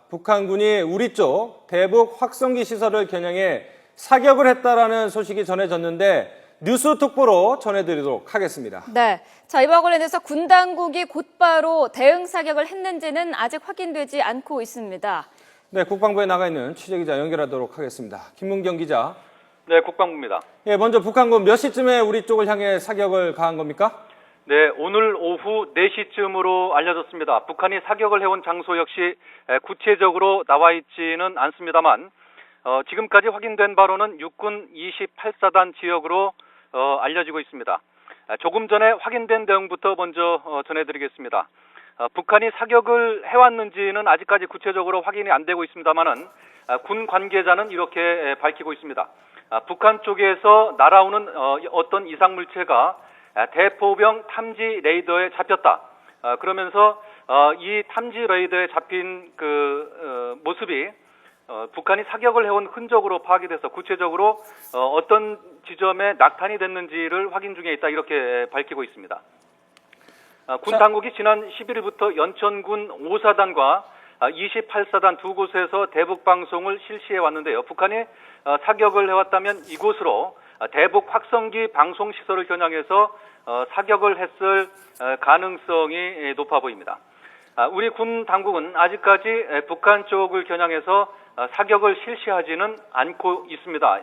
북한군이 우리 쪽 대북 확성기 시설을 겨냥해 사격을 했다라는 소식이 전해졌는데 뉴스 특보로 전해드리도록 하겠습니다. 네, 자, 이와 관련해서 군 당국이 곧바로 대응 사격을 했는지는 아직 확인되지 않고 있습니다. 네, 국방부에 나가 있는 취재기자 연결하도록 하겠습니다. 김문경 기자. 네, 국방부입니다. 예, 먼저 북한군 몇 시쯤에 우리 쪽을 향해 사격을 가한 겁니까? 네, 오늘 오후 4시쯤으로 알려졌습니다. 북한이 사격을 해온 장소 역시 구체적으로 나와 있지는 않습니다만 지금까지 확인된 바로는 육군 28사단 지역으로 알려지고 있습니다. 조금 전에 확인된 내용부터 먼저 전해드리겠습니다. 북한이 사격을 해왔는지는 아직까지 구체적으로 확인이 안 되고 있습니다만은 군 관계자는 이렇게 밝히고 있습니다. 북한 쪽에서 날아오는 어떤 이상 물체가 대포병 탐지 레이더에 잡혔다. 그러면서 이 탐지 레이더에 잡힌 그 모습이 북한이 사격을 해온 흔적으로 파악이 돼서 구체적으로 어떤 지점에 낙탄이 됐는지를 확인 중에 있다 이렇게 밝히고 있습니다. 군 당국이 지난 11일부터 연천군 5사단과 28사단 두 곳에서 대북 방송을 실시해 왔는데요. 북한이 사격을 해왔다면 이곳으로 대북 확성기 방송 시설을 겨냥해서 사격을 했을 가능성이 높아 보입니다. 우리 군 당국은 아직까지 북한 쪽을 겨냥해서 사격을 실시하지는 않고 있습니다.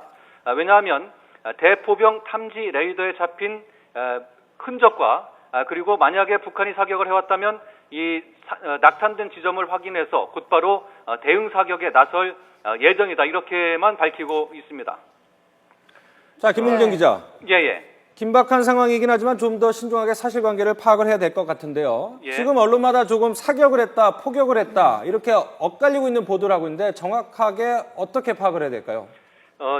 왜냐하면 대포병 탐지 레이더에 잡힌 흔적과 그리고 만약에 북한이 사격을 해왔다면 이 낙탄된 지점을 확인해서 곧바로 대응 사격에 나설 예정이다 이렇게만 밝히고 있습니다. 자, 김문경 기자. 예. 긴박한 상황이긴 하지만 좀 더 신중하게 사실관계를 파악을 해야 될 것 같은데요. 예. 지금 언론마다 조금 사격을 했다, 포격을 했다 이렇게 엇갈리고 있는 보도를 하고 있는데 정확하게 어떻게 파악을 해야 될까요?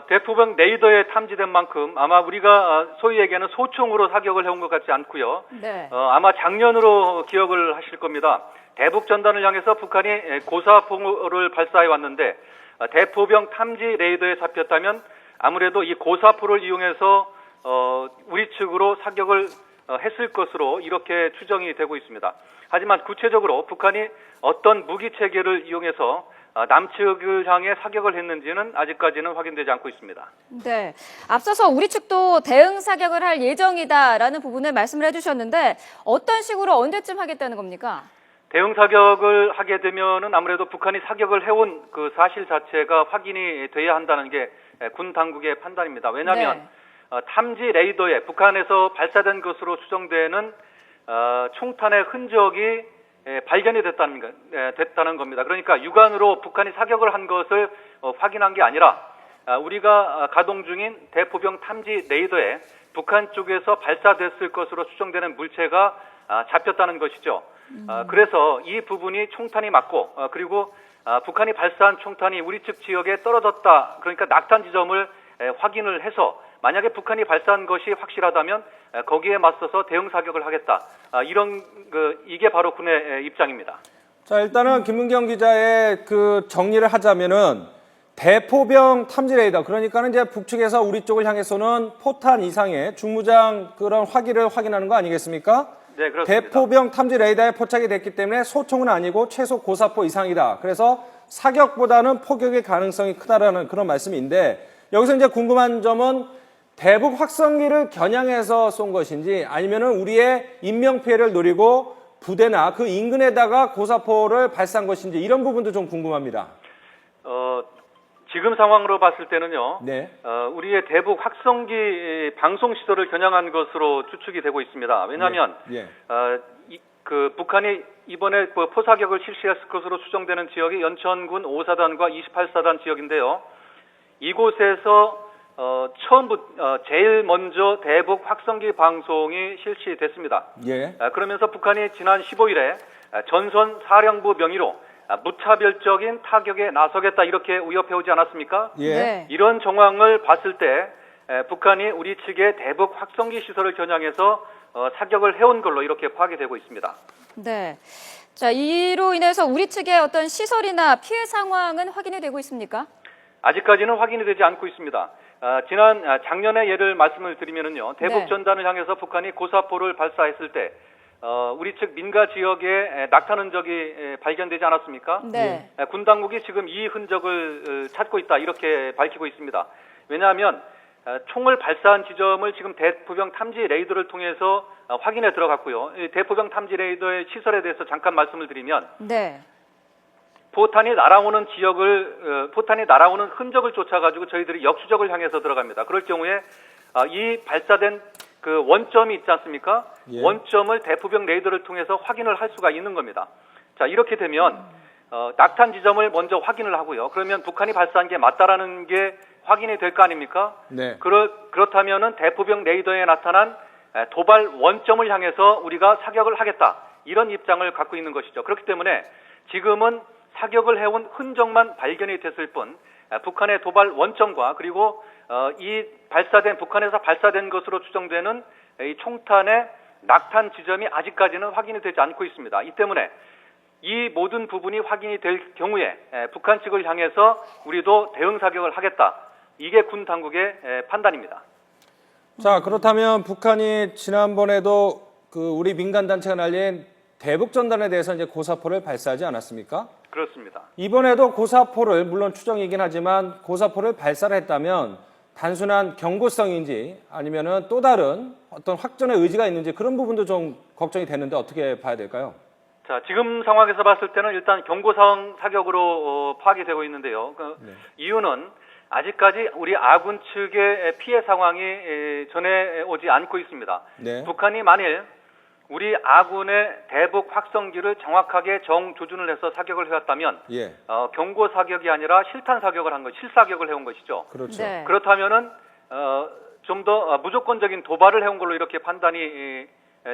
대포병 레이더에 탐지된 만큼 아마 우리가 소위 얘기하는 소총으로 사격을 해온 것 같지 않고요. 네. 아마 작년으로 기억을 하실 겁니다. 대북 전단을 향해서 북한이 고사포를 발사해 왔는데 대포병 탐지 레이더에 잡혔다면 아무래도 이 고사포를 이용해서 우리 측으로 사격을 했을 것으로 이렇게 추정이 되고 있습니다. 하지만 구체적으로 북한이 어떤 무기 체계를 이용해서 남측을 향해 사격을 했는지는 아직까지는 확인되지 않고 있습니다. 네, 앞서서 우리 측도 대응 사격을 할 예정이다라는 부분을 말씀을 해주셨는데 어떤 식으로 언제쯤 하겠다는 겁니까? 대응 사격을 하게 되면은 아무래도 북한이 사격을 해온 그 사실 자체가 확인이 돼야 한다는 게 군 당국의 판단입니다. 왜냐하면 네. 탐지 레이더에 북한에서 발사된 것으로 추정되는 총탄의 흔적이 발견이 됐다는 겁니다. 그러니까 육안으로 북한이 사격을 한 것을 확인한 게 아니라 우리가 가동 중인 대포병 탐지 레이더에 북한 쪽에서 발사됐을 것으로 추정되는 물체가 잡혔다는 것이죠. 그래서 이 부분이 총탄이 맞고 그리고 북한이 발사한 총탄이 우리 측 지역에 떨어졌다. 그러니까 낙탄 지점을 확인을 해서 만약에 북한이 발사한 것이 확실하다면 거기에 맞서서 대응 사격을 하겠다. 이게 바로 군의 입장입니다. 자, 일단은 김문경 기자의 그 정리를 하자면은 대포병 탐지 레이더, 그러니까는 이제 북측에서 우리 쪽을 향해 쏘는 포탄 이상의 중무장 그런 화기를 확인하는 거 아니겠습니까? 네, 그렇습니다. 대포병 탐지 레이더에 포착이 됐기 때문에 소총은 아니고 최소 고사포 이상이다. 그래서 사격보다는 포격의 가능성이 크다라는 그런 말씀인데 여기서 이제 궁금한 점은 대북 확성기를 겨냥해서 쏜 것인지 아니면은 우리의 인명 피해를 노리고 부대나 그 인근에다가 고사포를 발사한 것인지 이런 부분도 좀 궁금합니다. 지금 상황으로 봤을 때는요. 네. 우리의 대북 확성기 방송 시설을 겨냥한 것으로 추측이 되고 있습니다. 왜냐하면 예. 북한이 이번에 포사격을 실시했을 것으로 추정되는 지역이 연천군 5사단과 28사단 지역인데요. 이곳에서 제일 먼저 대북 확성기 방송이 실시됐습니다. 예. 그러면서 북한이 지난 15일에 전선 사령부 명의로 무차별적인 타격에 나서겠다 이렇게 위협해오지 않았습니까? 예. 네. 이런 정황을 봤을 때 북한이 우리 측의 대북 확성기 시설을 겨냥해서 사격을 해온 걸로 이렇게 파악이 되고 있습니다. 네. 자, 이로 인해서 우리 측의 어떤 시설이나 피해 상황은 확인이 되고 있습니까? 아직까지는 확인이 되지 않고 있습니다. 작년의 예를 말씀을 드리면은요, 대북 네. 전단을 향해서 북한이 고사포를 발사했을 때 우리 측 민가 지역에 낙탄 흔적이 발견되지 않았습니까? 네. 군 당국이 지금 이 흔적을 찾고 있다 이렇게 밝히고 있습니다. 왜냐하면 총을 발사한 지점을 지금 대포병 탐지 레이더를 통해서 확인해 들어갔고요. 이 대포병 탐지 레이더의 시설에 대해서 잠깐 말씀을 드리면 네. 포탄이 날아오는 지역을 포탄이 날아오는 흔적을 쫓아가지고 저희들이 역수적을 향해서 들어갑니다. 그럴 경우에 이 발사된 그 원점이 있지 않습니까? 예. 원점을 대포병 레이더를 통해서 확인을 할 수가 있는 겁니다. 자, 이렇게 되면 낙탄 지점을 먼저 확인을 하고요. 그러면 북한이 발사한 게 맞다라는 게 확인이 될 거 아닙니까? 네. 그렇다면은 대포병 레이더에 나타난 도발 원점을 향해서 우리가 사격을 하겠다. 이런 입장을 갖고 있는 것이죠. 그렇기 때문에 지금은 사격을 해온 흔적만 발견이 됐을 뿐 북한의 도발 원점과 그리고 이 북한에서 발사된 것으로 추정되는 이 총탄의 낙탄 지점이 아직까지는 확인이 되지 않고 있습니다. 이 때문에 이 모든 부분이 확인이 될 경우에 북한 측을 향해서 우리도 대응 사격을 하겠다. 이게 군 당국의 판단입니다. 자, 그렇다면 북한이 지난번에도 그 우리 민간 단체가 날린 대북 전단에 대해서 이제 고사포를 발사하지 않았습니까? 그렇습니다. 이번에도 고사포를 물론 추정이긴 하지만 고사포를 발사를 했다면 단순한 경고성인지 아니면은 또 다른 어떤 확전의 의지가 있는지 그런 부분도 좀 걱정이 되는데 어떻게 봐야 될까요? 자, 지금 상황에서 봤을 때는 일단 경고성 사격으로 파악이 되고 있는데요. 이유는 아직까지 우리 아군 측의 피해 상황이 전해 오지 않고 있습니다. 네. 북한이 만일 우리 아군의 대북 확성기를 정확하게 정조준을 해서 사격을 해왔다면 예. 경고 사격이 아니라 실탄 사격을 한 것, 실사격을 해온 것이죠. 그렇죠. 네. 그렇다면은 좀 더 무조건적인 도발을 해온 걸로 이렇게 판단이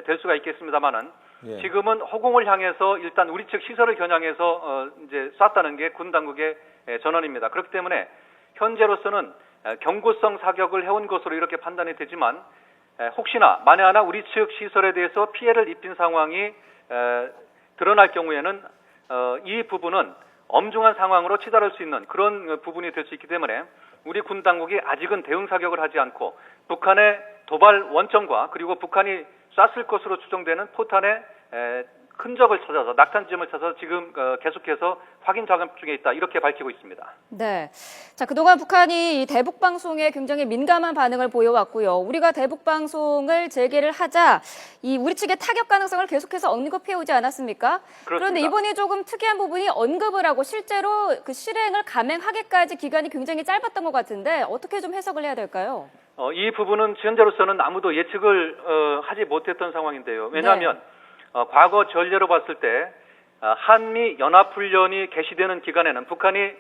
될 수가 있겠습니다만은 예. 지금은 허공을 향해서 일단 우리 측 시설을 겨냥해서 이제 쐈다는 게 군 당국의 전언입니다. 그렇기 때문에 현재로서는 경고성 사격을 해온 것으로 이렇게 판단이 되지만 혹시나 만에 하나 우리 측 시설에 대해서 피해를 입힌 상황이 드러날 경우에는 이 부분은 엄중한 상황으로 치달을 수 있는 그런 부분이 될 수 있기 때문에 우리 군 당국이 아직은 대응 사격을 하지 않고 북한의 도발 원점과 그리고 북한이 쐈을 것으로 추정되는 포탄의 흔적을 찾아서 낙탄 지점을 찾아서 지금 계속해서 확인 작업 중에 있다 이렇게 밝히고 있습니다. 네. 자, 그동안 북한이 이 대북 방송에 굉장히 민감한 반응을 보여왔고요. 우리가 대북 방송을 재개를 하자 이 우리 측의 타격 가능성을 계속해서 언급해 오지 않았습니까? 그렇습니다. 그런데 이번에 조금 특이한 부분이 언급을 하고 실제로 그 실행을 감행하기까지 기간이 굉장히 짧았던 것 같은데 어떻게 좀 해석을 해야 될까요? 이 부분은 현재로서는 아무도 예측을 하지 못했던 상황인데요. 왜냐하면 과거 전례로 봤을 때 한미 연합훈련이 개시되는 기간에는 북한이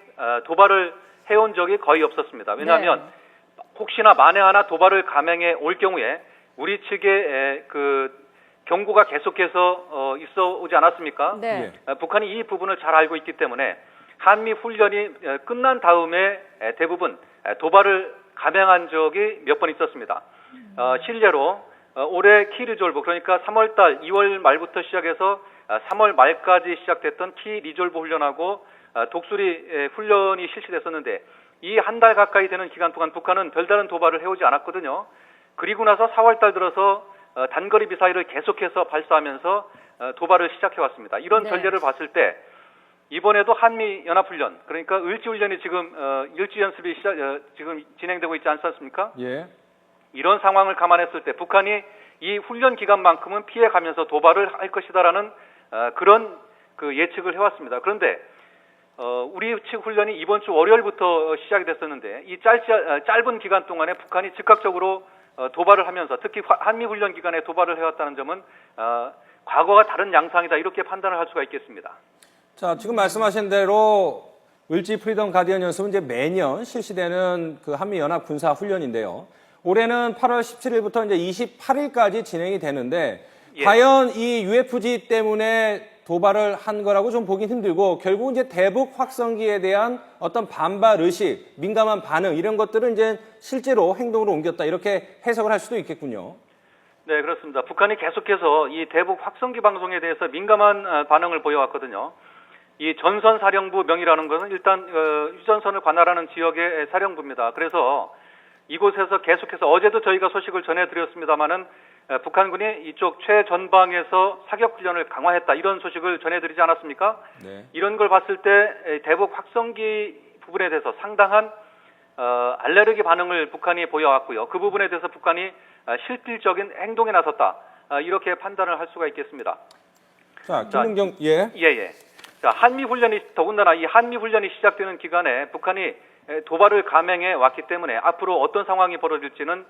도발을 해온 적이 거의 없었습니다. 왜냐하면 혹시나 만에 하나 도발을 감행해 올 경우에 우리 측의 그 경고가 계속해서 있어 오지 않았습니까? 네. 북한이 이 부분을 잘 알고 있기 때문에 한미 훈련이 끝난 다음에 대부분 도발을 감행한 적이 몇 번 있었습니다. 실례로 올해 키 리졸브 그러니까 3월달 2월 말부터 시작해서 3월 말까지 시작됐던 키 리졸브 훈련하고 독수리 훈련이 실시됐었는데 이 한 달 가까이 되는 기간 동안 북한은 별다른 도발을 해오지 않았거든요. 그리고 나서 4월달 들어서 단거리 미사일을 계속해서 발사하면서 도발을 시작해왔습니다. 이런 전례를 봤을 때 이번에도 한미 연합훈련 그러니까 을지훈련이 지금 을지연습이 지금 진행되고 있지 않습니까? 예. 이런 상황을 감안했을 때 북한이 이 훈련 기간만큼은 피해가면서 도발을 할 것이다라는 그런 그 예측을 해왔습니다. 그런데 우리 측 훈련이 이번 주 월요일부터 시작이 됐었는데 이 짧은 기간 동안에 북한이 즉각적으로 도발을 하면서 특히 한미 훈련 기간에 도발을 해왔다는 점은 과거와 다른 양상이다 이렇게 판단을 할 수가 있겠습니다. 자, 지금 말씀하신 대로 을지 프리덤 가디언 연습은 이제 매년 실시되는 그 한미 연합 군사 훈련인데요. 올해는 8월 17일부터 이제 28일까지 진행이 되는데 과연 이 UFG 때문에 도발을 한 거라고 좀 보긴 힘들고 결국 이제 대북 확성기에 대한 어떤 반발 의식, 민감한 반응 이런 것들은 이제 실제로 행동으로 옮겼다 이렇게 해석을 할 수도 있겠군요. 네, 그렇습니다. 북한이 계속해서 이 대북 확성기 방송에 대해서 민감한 반응을 보여왔거든요. 이 전선사령부 명이라는 것은 일단 휴전선을 관할하는 지역의 사령부입니다. 그래서 이곳에서 계속해서 어제도 저희가 소식을 전해드렸습니다마는 북한군이 이쪽 최전방에서 사격 훈련을 강화했다 이런 소식을 전해드리지 않았습니까? 네. 이런 걸 봤을 때 대북 확성기 부분에 대해서 상당한 알레르기 반응을 북한이 보여왔고요. 그 부분에 대해서 북한이 실질적인 행동에 나섰다 이렇게 판단을 할 수가 있겠습니다. 자, 김문경 예. 예. 자, 한미 훈련이 더군다나 이 한미 훈련이 시작되는 기간에 북한이 도발을 감행해 왔기 때문에 앞으로 어떤 상황이 벌어질지는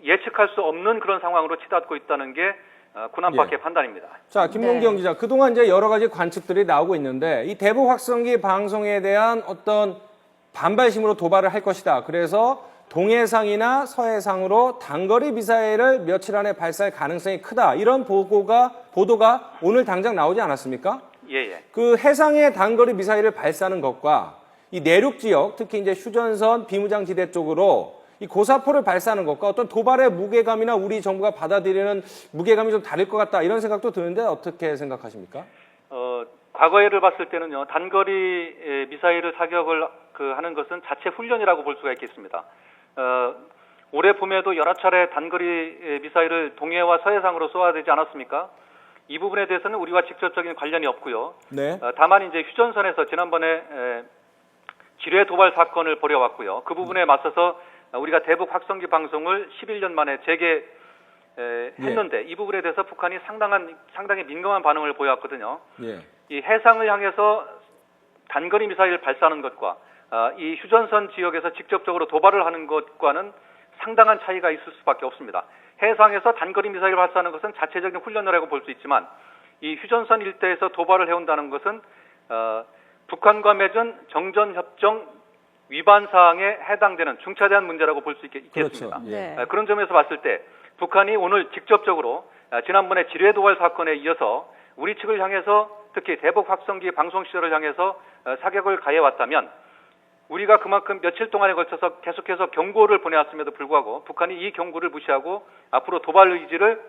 예측할 수 없는 그런 상황으로 치닫고 있다는 게 군안 밖의 판단입니다. 자, 김문경 기자, 그동안 이제 여러 가지 관측들이 나오고 있는데 이 대북 확성기 방송에 대한 어떤 반발심으로 도발을 할 것이다. 그래서 동해상이나 서해상으로 단거리 미사일을 며칠 안에 발사할 가능성이 크다. 이런 보도가 오늘 당장 나오지 않았습니까? 예. 그 해상에 단거리 미사일을 발사하는 것과 이 내륙 지역, 특히 이제 휴전선, 비무장지대 쪽으로 이 고사포를 발사하는 것과 어떤 도발의 무게감이나 우리 정부가 받아들이는 무게감이 좀 다를 것 같다. 이런 생각도 드는데 어떻게 생각하십니까? 과거에를 봤을 때는요, 단거리 미사일을 사격을 하는 것은 자체 훈련이라고 볼 수가 있겠습니다. 올해 봄에도 여러 차례 단거리 미사일을 동해와 서해상으로 쏘아야 되지 않았습니까? 이 부분에 대해서는 우리와 직접적인 관련이 없고요. 네. 다만 이제 휴전선에서 지난번에 지뢰 도발 사건을 벌여왔고요. 그 부분에 맞서서 우리가 대북 확성기 방송을 11년 만에 재개했는데 이 부분에 대해서 북한이 상당히 민감한 반응을 보여왔거든요. 예. 이 해상을 향해서 단거리 미사일을 발사하는 것과 이 휴전선 지역에서 직접적으로 도발을 하는 것과는 상당한 차이가 있을 수밖에 없습니다. 해상에서 단거리 미사일을 발사하는 것은 자체적인 훈련이라고 볼 수 있지만 이 휴전선 일대에서 도발을 해온다는 것은 북한과 맺은 정전협정 위반 사항에 해당되는 중차대한 문제라고 볼 수 있겠습니다. 그렇죠. 예. 네. 그런 점에서 봤을 때 북한이 오늘 직접적으로 지난번에 지뢰 도발 사건에 이어서 우리 측을 향해서 특히 대북 확성기 방송 시설을 향해서 사격을 가해왔다면 우리가 그만큼 며칠 동안에 걸쳐서 계속해서 경고를 보내왔음에도 불구하고 북한이 이 경고를 무시하고 앞으로 도발 의지를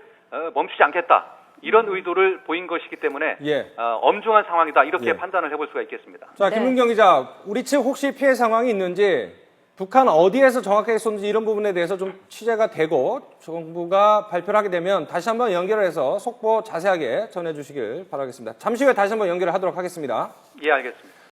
멈추지 않겠다. 이런 의도를 보인 것이기 때문에 예. 엄중한 상황이다. 이렇게 예. 판단을 해볼 수가 있겠습니다. 자, 네. 김문경 기자, 우리 측 혹시 피해 상황이 있는지 북한 어디에서 정확하게 쏜지 이런 부분에 대해서 좀 취재가 되고 정부가 발표를 하게 되면 다시 한번 연결을 해서 속보 자세하게 전해주시길 바라겠습니다. 잠시 후에 다시 한번 연결을 하도록 하겠습니다. 예, 알겠습니다.